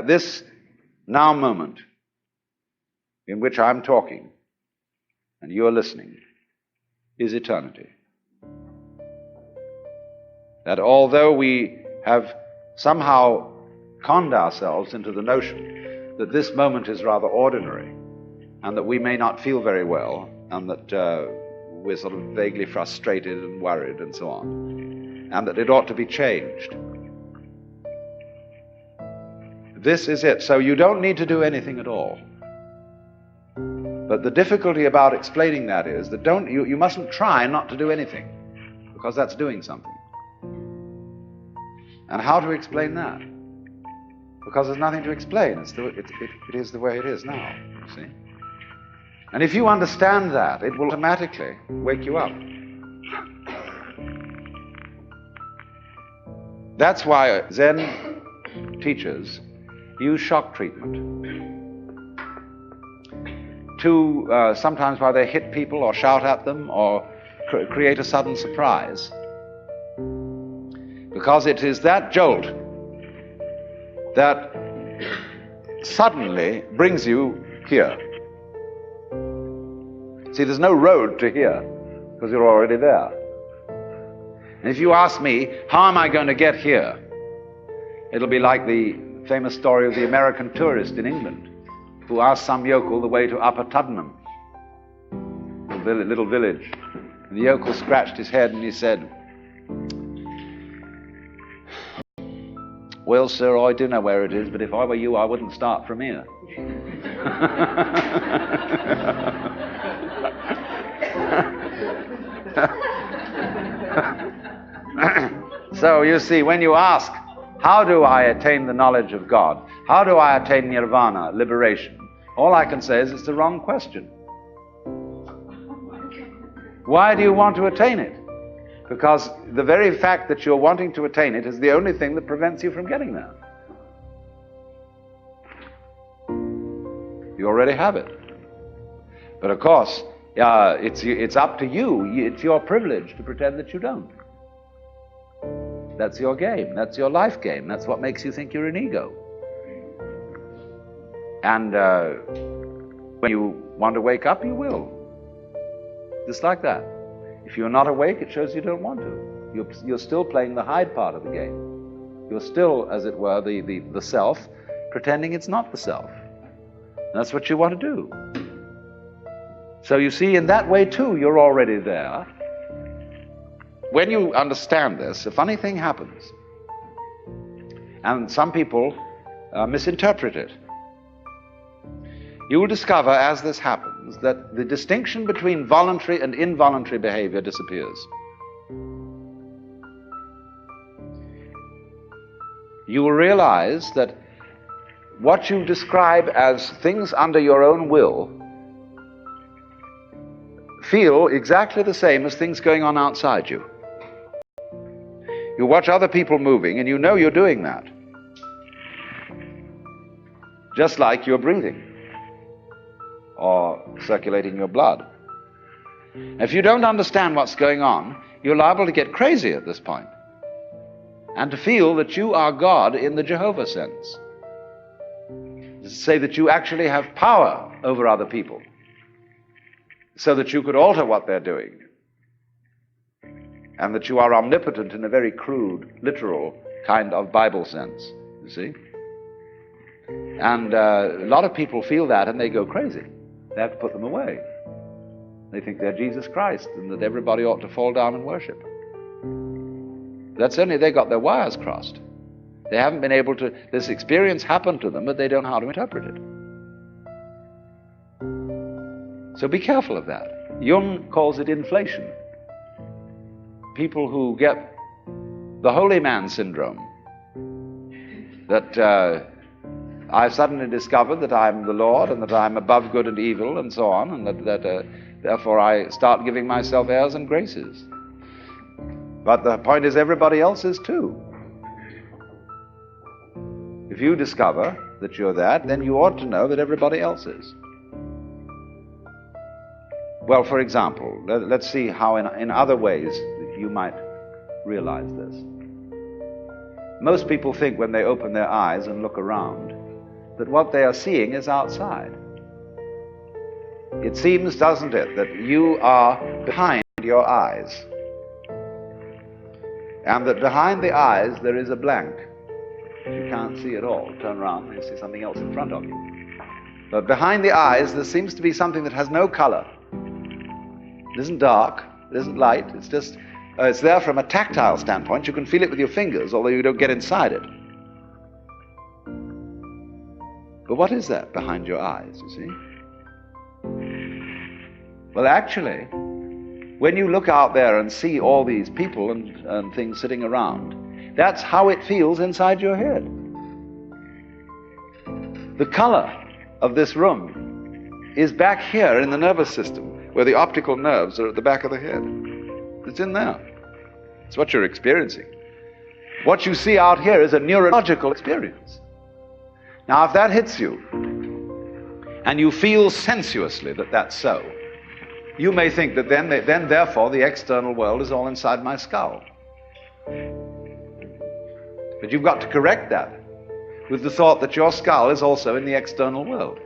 This now moment in which I'm talking and you're listening is eternity. That although we have somehow conned ourselves into the notion that this moment is rather ordinary and that we may not feel very well and that we're sort of vaguely frustrated and worried and so on, and that it ought to be changed. This is it. So you don't need to do anything at all. But the difficulty about explaining that is that you mustn't try not to do anything, because that's doing something. And how to explain that? Because there's nothing to explain. It is the way it is now, you see. And if you understand that, it will automatically wake you up. That's why Zen teachers use shock treatment to sometimes why they hit people or shout at them or create a sudden surprise. Because it is that jolt that suddenly brings you here. See, there's no road to here because you're already there. And if you ask me, how am I going to get here? It'll be like the famous story of the American tourist in England who asked some yokel the way to Upper Tuddenham, a little village. And the yokel scratched his head and he said, "Well, sir, I do know where it is, but if I were you, I wouldn't start from here." So you see, when you ask, how do I attain the knowledge of God? How do I attain nirvana, liberation? All I can say is it's the wrong question. Why do you want to attain it? Because the very fact that you're wanting to attain it is the only thing that prevents you from getting there. You already have it. But of course, it's up to you. It's your privilege to pretend that you don't. That's your game. That's your life game. That's what makes you think you're an ego. And when you want to wake up, you will. Just like that. If you're not awake, it shows you don't want to. You're still playing the hide part of the game. You're still, as it were, the self, pretending it's not the self. That's what you want to do. So you see, in that way too, you're already there. When you understand this, a funny thing happens. And some people misinterpret it. You will discover, as this happens, that the distinction between voluntary and involuntary behavior disappears. You will realize that what you describe as things under your own will feel exactly the same as things going on outside you. You watch other people moving and you know you're doing that. Just like you're breathing or circulating your blood. If you don't understand what's going on, you're liable to get crazy at this point and to feel that you are God in the Jehovah sense. To say that you actually have power over other people so that you could alter what they're doing, and that you are omnipotent in a very crude, literal kind of Bible sense, you see. And a lot of people feel that and they go crazy. They have to put them away. They think they're Jesus Christ and that everybody ought to fall down and worship. That's only they got their wires crossed. They haven't been able to, this experience happened to them, but they don't know how to interpret it. So be careful of that. Jung calls it inflation. People who get the holy man syndrome, that I've suddenly discovered that I'm the Lord and that I'm above good and evil and so on, and that therefore I start giving myself airs and graces. But the point is, everybody else is too. If you discover that you're that, then you ought to know that everybody else is. Well, for example, let's see how in other ways you might realize this. Most people think when they open their eyes and look around that what they are seeing is outside. It seems, doesn't it, that you are behind your eyes, and that behind the eyes there is a blank. You can't see at all. Turn around and you see something else in front of you. But behind the eyes there seems to be something that has no color. It isn't dark, it isn't light, it's just, it's there from a tactile standpoint. You can feel it with your fingers, although you don't get inside it. But what is that behind your eyes, you see? Well, actually, when you look out there and see all these people and things sitting around, that's how it feels inside your head. The color of this room is back here in the nervous system, where the optical nerves are at the back of the head. It's in there. It's what you're experiencing. What you see out here is a neurological experience. Now, if that hits you, and you feel sensuously that that's so, you may think that then therefore the external world is all inside my skull. But you've got to correct that with the thought that your skull is also in the external world.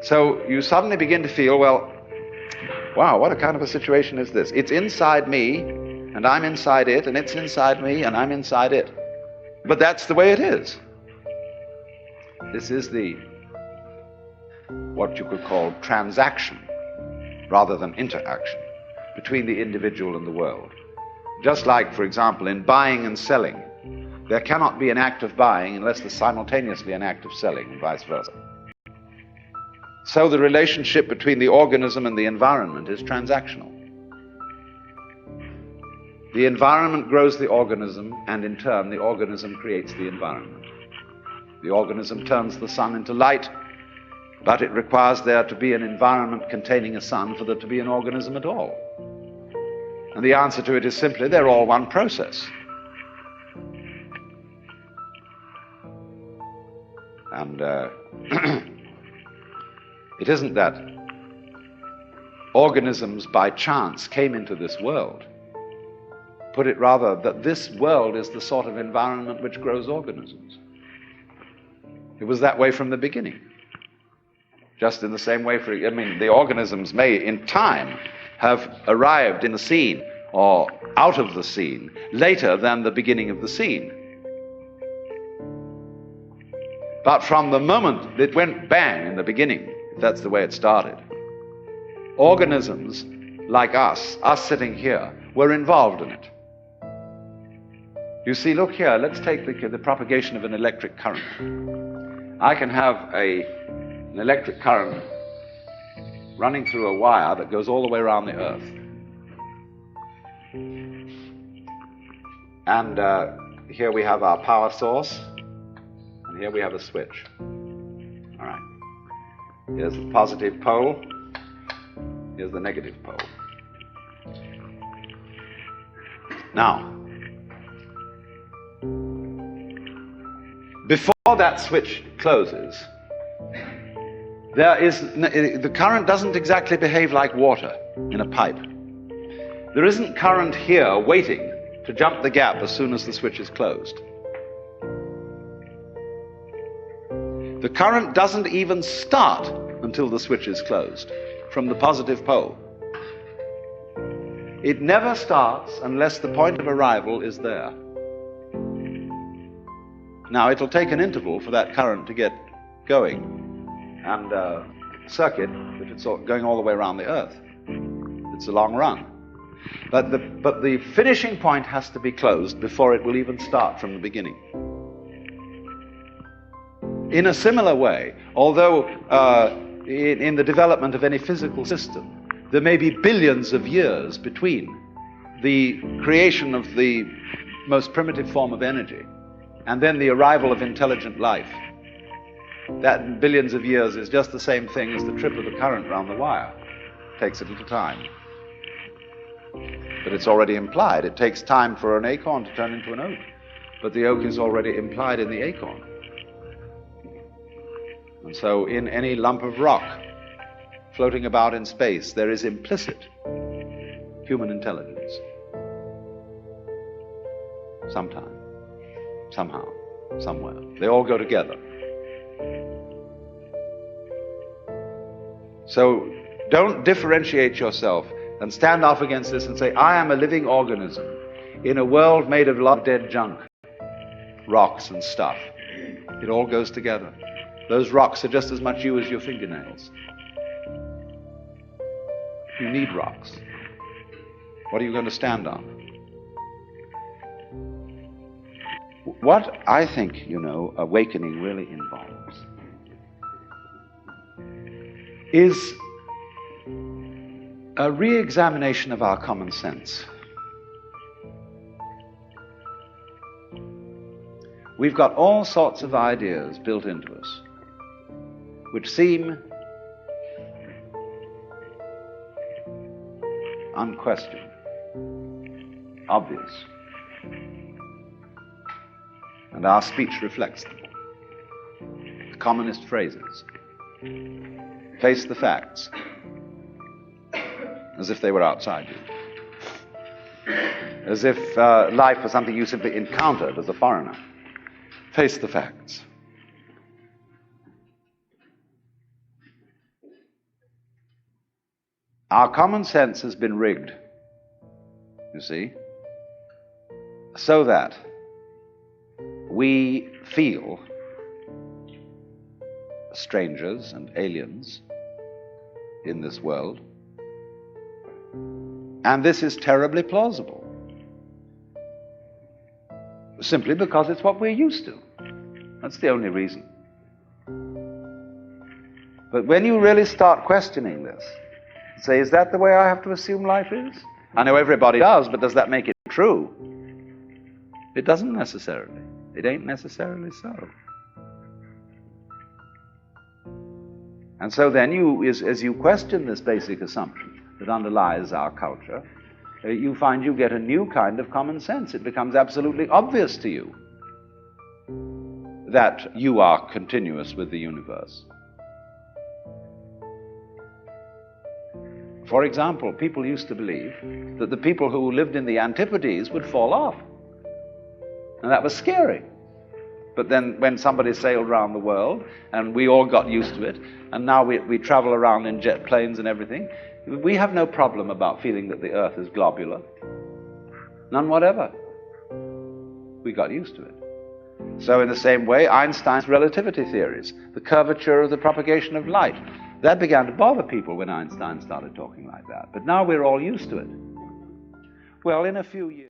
So you suddenly begin to feel, well, wow, what a kind of a situation is this? It's inside me, and I'm inside it, and it's inside me, and I'm inside it. But that's the way it is. This is what you could call transaction, rather than interaction, between the individual and the world. Just like, for example, in buying and selling, there cannot be an act of buying unless there's simultaneously an act of selling, and vice versa. So the relationship between the organism and the environment is transactional. The environment grows the organism, and in turn the organism creates the environment. The organism turns the sun into light, but it requires there to be an environment containing a sun for there to be an organism at all. And the answer to it is simply, they're all one process. And it isn't that organisms by chance came into this world. Put it rather that this world is the sort of environment which grows organisms. It was that way from the beginning. Just in the same way, the organisms may in time have arrived in the scene or out of the scene later than the beginning of the scene. But from the moment it went bang in the beginning, if that's the way it started, organisms like us sitting here, were involved in it. You see, look here, let's take the propagation of an electric current. I can have an electric current running through a wire that goes all the way around the earth. And here we have our power source, and here we have a switch. All right. Here's the positive pole, here's the negative pole. Now, before that switch closes, the current doesn't exactly behave like water in a pipe. There isn't current here waiting to jump the gap as soon as the switch is closed. The current doesn't even start until the switch is closed from the positive pole. It never starts unless the point of arrival is there. Now, it'll take an interval for that current to get going, and circuit, if it's going all the way around the earth. It's a long run. But the finishing point has to be closed before it will even start from the beginning. In a similar way, although in the development of any physical system, there may be billions of years between the creation of the most primitive form of energy and then the arrival of intelligent life. That billions of years is just the same thing as the trip of the current round the wire. It takes a little time. But it's already implied. It takes time for an acorn to turn into an oak. But the oak is already implied in the acorn. And so in any lump of rock floating about in space, there is implicit human intelligence. Sometime, somehow. somewhere. They all go together. So don't differentiate yourself and stand off against this and say, I am a living organism in a world made of a lot of dead junk, rocks and stuff. It all goes together. Those rocks are just as much you as your fingernails. You need rocks. What are you going to stand on? What I think, awakening really involves is a re-examination of our common sense. We've got all sorts of ideas built into us which seem unquestioned, obvious. And our speech reflects them. The commonest phrases. Face the facts, as if they were outside you. As if life was something you simply encountered as a foreigner. Face the facts. Our common sense has been rigged, you see, so that we feel strangers and aliens in this world, and this is terribly plausible, simply because it's what we're used to. That's the only reason. But when you really start questioning this, say, is that the way I have to assume life is? I know everybody does, but does that make it true? It doesn't necessarily. It ain't necessarily so. And so then as you question this basic assumption that underlies our culture, you find you get a new kind of common sense. It becomes absolutely obvious to you that you are continuous with the universe. For example, people used to believe that the people who lived in the Antipodes would fall off. And that was scary. But then when somebody sailed around the world, and we all got used to it, and now we travel around in jet planes and everything, we have no problem about feeling that the earth is globular. None whatever. We got used to it. So in the same way, Einstein's relativity theories, the curvature of the propagation of light, that began to bother people when Einstein started talking like that. But now we're all used to it. Well, in a few years...